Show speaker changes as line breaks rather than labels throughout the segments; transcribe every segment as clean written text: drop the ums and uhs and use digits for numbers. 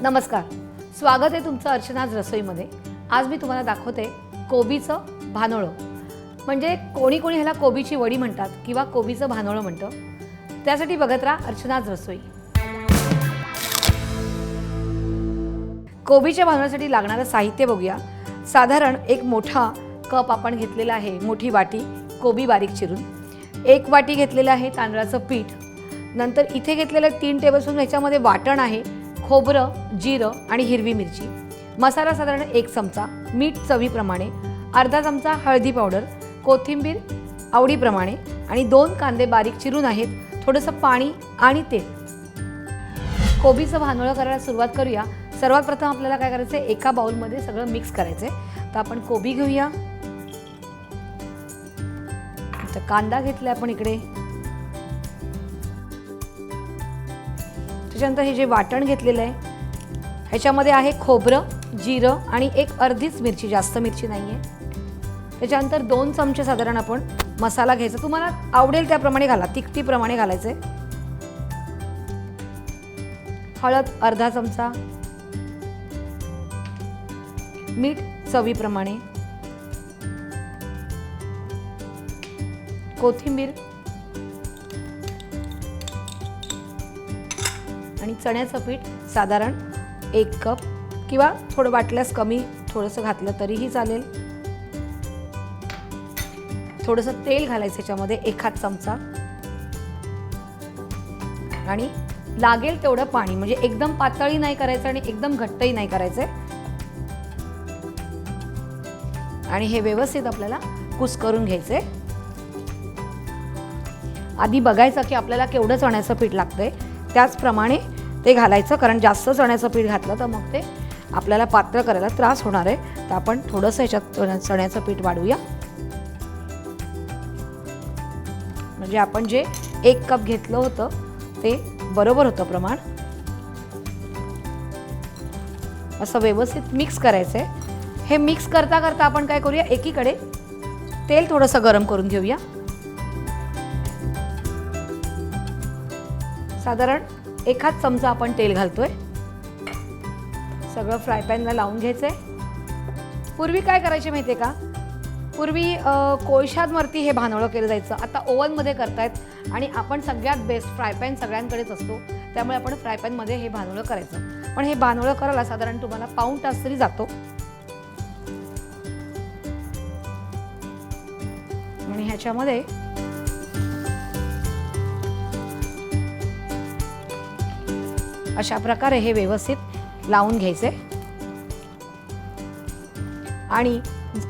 नमस्कार, स्वागत आहे तुमचं अर्चनाज रसोईमध्ये। आज मी तुम्हाला दाखवते कोबीचं भानोळं। म्हणजे कोणी कोणी ह्याला कोबीची वडी म्हणतात किंवा कोबीचं भानोळं म्हणतं। त्यासाठी बघत राहा अर्चनाज रसोई। कोबीच्या भानोळ्यासाठी लागणारं साहित्य बघूया। साधारण एक मोठा कप आपण घेतलेला आहे, मोठी वाटी कोबी बारीक चिरून। एक वाटी घेतलेलं आहे तांदळाचं पीठ। नंतर इथे घेतलेलं 3 टेबलस्पून ह्याच्यामध्ये वाटण आहे, खोबरं, जिरं आणि हिरवी मिरची। मसाला साधारण 1 चमचा, मीठ चवीप्रमाणे, अर्धा चमचा हळदी पावडर, कोथिंबीर आवडीप्रमाणे आणि 2 कांदे बारीक चिरून आहेत, थोडंसं पाणी आणि तेल। कोबीचं भानोळं करायला सुरुवात करूया। सर्वात प्रथम आपल्याला काय करायचं आहे, एका बाउलमध्ये सगळं मिक्स करायचं आहे। तर आपण कोबी घेऊया, तर कांदा घेतला आपण इकडे, त्याच्यानंतर हे जे वाटण घेतलेलं आहे ह्याच्यामध्ये आहे खोबरं, जिरं आणि एक अर्धीच मिरची, जास्त मिरची नाही आहे। त्याच्यानंतर 2 चमचे साधारण आपण मसाला घ्यायचा, तुम्हाला आवडेल त्याप्रमाणे घाला, तिखटीप्रमाणे घालायचं आहे। हळद अर्धा चमचा, मीठ चवीप्रमाणे, कोथिंबीर आणि चण्याचं पीठ साधारण 1 कप किंवा थोडं वाटल्यास कमी थोडंसं घातलं तरीही चालेल। थोडंसं तेल घालायचं याच्यामध्ये, 1 चमचा आणि लागेल तेवढं पाणी, म्हणजे एकदम पातळी नाही करायचं आणि एकदम घट्टही नाही करायचं। आणि हे व्यवस्थित आपल्याला कुस्करून घ्यायचंय। आधी बघायचं की आपल्याला केवढं चण्याचं पीठ लागतंय, त्याचप्रमाणे ते घालायचं, कारण जास्त चण्याचं पीठ घातलं तर मग ते आपल्याला पातळ करायला त्रास होणार आहे। तर आपण थोडंसं ह्याच्यात चण्याचं पीठ वाढवूया। म्हणजे आपण जे 1 कप घेतलं होतं ते बरोबर होतं प्रमाण। असं व्यवस्थित मिक्स करायचं आहे। हे मिक्स करता करता आपण काय करूया, एकीकडे तेल थोडंसं गरम करून घेऊया। साधारण 1 चमचा आपण तेल घालतोय। सगळं फ्राय पॅनला लावून घ्यायचंय। पूर्वी काय करायचे माहिती आहे का, पूर्वी कोळशांवरती हे भानोळं केलं जायचं, आता ओव्हनमध्ये करतायत। आणि आपण सगळ्यात बेस्ट फ्राय पॅन सगळ्यांकडेच असतो, त्यामुळे आपण फ्राय पॅनमध्ये हे भानोळं करायचं। पण हे भानोळं करायला साधारण तुम्हाला पाऊण तास तरी जातो। आणि ह्याच्यामध्ये अशा प्रकारे हे व्यवस्थित लावून घ्यायचे। आणि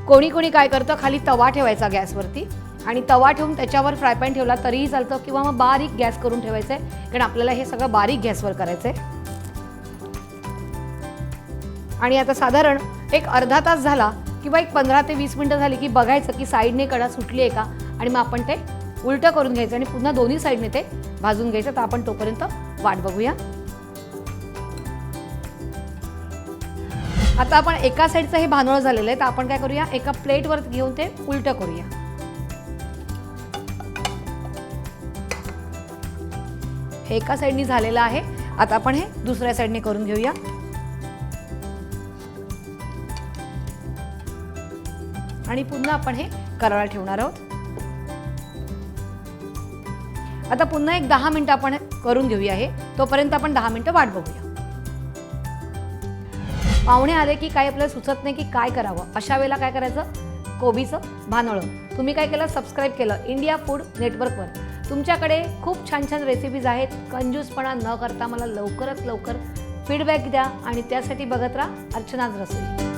कोणी कोणी काय करतं, खाली तवा ठेवायचा गॅसवरती आणि तवा ठेवून त्याच्यावर फ्राय पॅन ठेवला तरीही चालतं, किंवा मग बारीक गॅस करून ठेवायचं आहे, कारण आपल्याला हे सगळं बारीक गॅसवर करायचं आहे। आणि आता साधारण एक अर्धा तास झाला किंवा एक 15 ते 20 मिनिटं झाली की बघायचं की साईडने कडा सुटली आहे का, आणि मग आपण ते उलटं करून घ्यायचं आणि पुन्हा दोन्ही साईडने ते भाजून घ्यायचं। तर आपण तोपर्यंत वाट बघूया। आता आपण एका साईडचं हे भानोळं झालेलं आहे, तर आपण काय करूया, एका प्लेटवर घेऊन ते उलटं करूया। हे एका साईडनी झालेलं आहे, आता आपण हे दुसऱ्या साईडने करून घेऊया। आणि पुन्हा आपण हे करायला ठेवणार आहोत। आता पुन्हा एक 10 मिनिटं आपण करून घेऊया हे, तोपर्यंत आपण 10 मिनिटं वाट बघूया। पाहुणे आले की काय आपल्याला सुचत नाही की काय करावं, अशा वेळेला काय करायचं, कोबीचं भानोळं। तुम्ही काय केलं, सबस्क्राईब केलं इंडिया फूड नेटवर्कवर। तुमच्याकडे खूप छान छान रेसिपीज आहेत, कंजूसपणा न करता मला लवकरात लवकर फीडबॅक द्या, आणि त्यासाठी बघत राहा अर्चनाज रसोई।